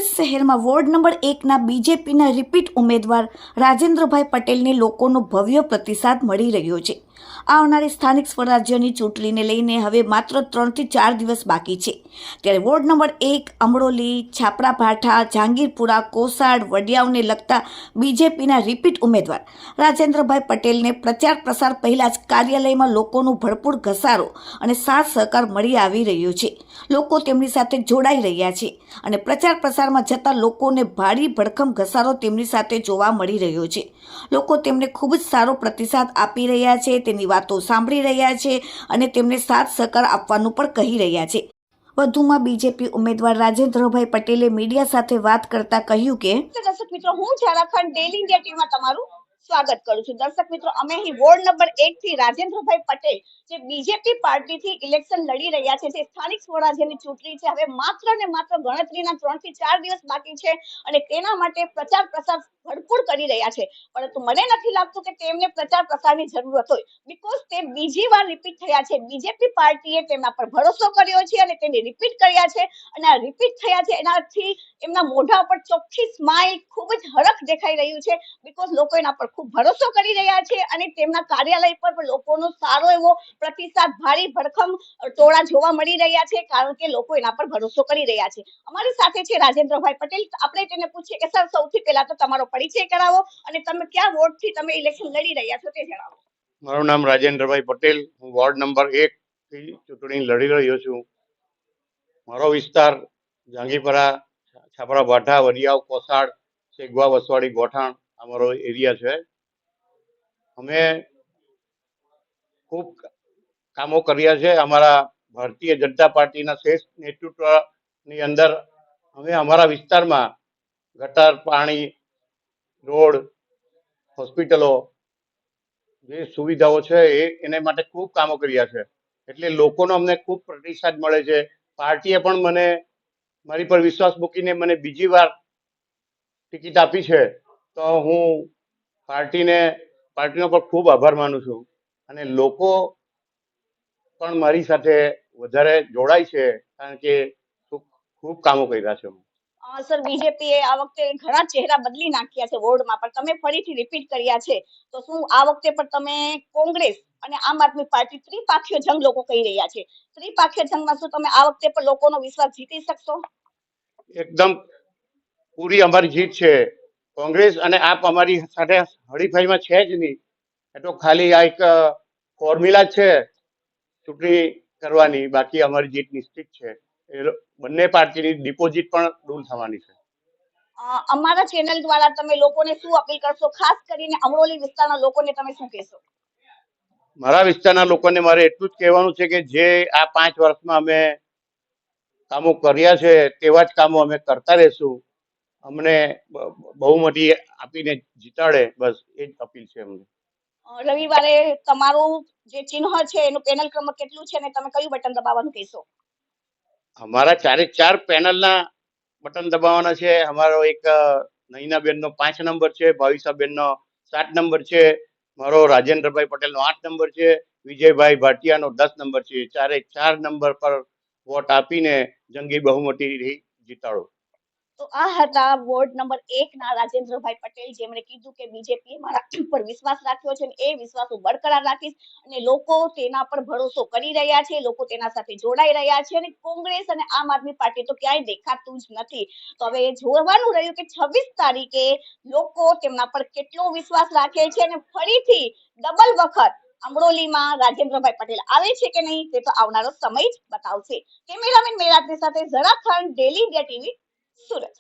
સુરત શહેરમાં ward number 1ના બીજેપીના repeat ઉમેદવાર રાજેન્દ્રભાઈ પટેલને લોકોનો ભવ્ય પ્રતિસાદ મળી રહ્યો છે। આવનારી સ્થાનિક સ્વરાજ્યની ચૂંટણીને લઈને હવે માત્ર 3 થી 4 દિવસ બાકી છે, ત્યારે વોર્ડ નંબર 1 અમરોલી, છાપરા ભાઠા, જહાંગીરપુરા, કોસાડ, વડિયાઓને લગતા બીજેપીના રિપીટ ઉમેદવાર રાજેન્દ્રભાઈ પટેલને પ્રચાર પ્રસાર પહેલા જ કાર્યાલયમાં લોકોનો ભરપૂર ઘસારો અને સાથ સહકાર મળી આવી રહ્યો છે। લોકો તેમની સાથે જોડાઈ રહ્યા છે અને પ્રચાર પ્રસારમાં જતા લોકોને ભારી ભડકમ ઘસારો તેમની સાથે જોવા મળી રહ્યો છે। લોકો તેમને ખૂબ જ સારો પ્રતિસાદ આપી રહ્યા છે, તેની વાતો સાંભળી રહ્યા છે અને તેમને સાથ સહકાર આપવાનું પણ કહી રહ્યા છે। વધુમાં બીજેપી ઉમેદવાર રાજેન્દ્રભાઈ પટેલે મીડિયા સાથે વાત કરતા કહ્યું કે દર્શક મિત્રો, હું ઝારખંડ ડેલી ઇન્ડિયા ટીમમાં તમારું સ્વાગત કરું છું। દર્શક મિત્રો, અમે અહીં વોર્ડ નંબર 1 થી રાજેન્દ્રભાઈ પટેલ જે બીજેપી પાર્ટીથી ઇલેક્શન લડી રહ્યા છે, જે સ્થાનિક સ્વરાજ્યની ચૂંટણી છે, હવે માત્ર ને માત્ર ગણતરીના 3 થી 4 દિવસ બાકી છે અને તેના માટે પ્રચાર પ્રસાર ભરપૂર કરી રહ્યા છે। પરંતુ મને નથી લાગતું કે તેમને પ્રચાર પ્રસારની જરૂરત હોય, બીકોઝ તે બીજી વાર રિપીટ થયા છે। બીજેપી પાર્ટીએ તેમના પર ભરોસો કર્યો છે અને તેને રિપીટ કર્યા છે અને આ રિપીટ થયા છે એનાથી એમના મોઢા ઉપર ચોખ્ખી સ્માઇલ, ખૂબ જ હરખ દેખાઈ રહ્યું છે, બીકોઝ લોકો એના પર ખૂબ ભરોસો કરી રહ્યા છે અને તેમના કાર્યાલય પર પણ લોકોનો સારો એવો પ્રતિસાદ, ભારી ભડકમ ટોળા જોવા મળી રહ્યા છે, કારણ કે લોકો એના પર ભરોસો કરી રહ્યા છે। અમારી સાથે છે રાજેન્દ્રભાઈ પટેલ। આપણે તેને પૂછીએ કે સર, સૌથી પહેલા તો તમારો પરિચય કરાવો અને તમે કયા વોર્ડથી તમે ઇલેક્શન લડી રહ્યા છો તે જણાવો। મારું નામ રાજેન્દ્રભાઈ પટેલ, હું વોર્ડ નંબર 1 થી ચૂંટણી લડી રહ્યો છું। મારો વિસ્તાર જહાંગીરપરા, છાપરા ભાઠા, વડિયાવ, કોસાડ, સેગવા, વસવાડી, ગોઠાણ અમારો એરિયા છે। અમે ખૂબ કામો કર્યા છે। અમારા ભારતીય જનતા પાર્ટીના શ્રેષ્ઠ નેતૃત્વની અંદર અમે અમારા વિસ્તારમાં ગટર, પાણી, રોડ, હોસ્પિટલો જે સુવિધાઓ છે એને માટે ખૂબ કામો કર્યા છે, એટલે લોકોનો અમને ખૂબ પ્રતિસાદ મળે છે। પાર્ટીએ પણ મને મારી પર વિશ્વાસ મૂકીને મને બીજી વાર ટિકિટ આપી છે, તો હું પાર્ટીનો પણ ખૂબ આભાર માનું છું અને લોકો પણ મારી સાથે વધારે જોડાય છે, કારણ કે ખૂબ કામો કર્યા છે। સર, બીજેપીએ આ વખતે ઘણા ચહેરા બદલી નાખ્યા છે વોર્ડમાં, પણ તમે ફરીથી રિપીટ કર્યા છે, તો શું આ વખતે પણ તમે કોંગ્રેસ અને આમ આદમી પાર્ટી ત્રિપાખીય જંગ લોકો કહી રહ્યા છે, ત્રિપાખીય જંગમાં શું તમે આ વખતે પણ લોકોનો વિશ્વાસ જીતી શકશો? એકદમ પૂરી અમારી જીત છે। કોંગ્રેસ અને આપ અમારી સાથે હરીફાઈમાં છે જ નહીં, એ તો ખાલી આ એક ફોર્મ્યુલા છે ચૂંટણી કરવાની, બાકી અમારી જીત નિશ્ચિત છે। બંને પાર્ટીની ડિપોઝિટ પણ દૂર થવાની છે। અમારા ચેનલ દ્વારા તમે લોકોને શું અપીલ કરશો, ખાસ કરીને અમરોલી વિસ્તારના લોકોને તમે શું કહેશો? મારા વિસ્તારના લોકોને મારે એટલું જ કહેવાનું છે કે જે આ 5 વર્ષમાં અમે કામો કર્યા છે તેવા જ કામો અમે કરતા રહેશું। અમને બહુમતી આપીને જીતાડે, બસ એ જ અપીલ છે અમને। રવિવારે તમારું જે ચિહ્ન છે એનું પેનલ ક્રમાંક કેટલું છે અને તમે કયું બટન દબાવવાનું કહેશો? અમારા 4 પેનલના બટન દબાવવાના છે। અમારો એક નૈનાબેનનો 5 નંબર છે, ભાવિસાબેનનો 7 નંબર છે, મારો રાજેન્દ્રભાઈ પટેલનો 8 નંબર છે, વિજયભાઈ ભાટિયાનો 10 નંબર છે। 4 નંબર પર વોટ આપીને જંગી બહુમતીથી જીતાડો। તો આ હતા વોર્ડ નંબર 1 ના રાજેન્દ્રભાઈ પટેલ, જેમણે કીધું કે બીજેપી મારા પર વિશ્વાસ રાખ્યો છે અને એ વિશ્વાસ હું બરકરાર રાખીશ અને લોકો તેના પર ભરોસો કરી રહ્યા છે, લોકો તેના સાથે જોડાઈ રહ્યા છે અને કોંગ્રેસ અને આમ આદમી પાર્ટી તો ક્યાંય દેખાતું જ નથી। તો હવે જોવાનું રહ્યું કે 26 તારીખે લોકો તેમના પર કેટલો વિશ્વાસ રાખે છે અને ફરીથી ડબલ વખત અમરોલીમાં રાજેન્દ્રભાઈ પટેલ આવે છે કે નહીં, તે તો આવનારો સમય જ બતાવશે। કેમેરામેન મેરાજની સાથે ઝરા ખાન, ડેલી ઇન્ડિયા ટીવી, સુરત।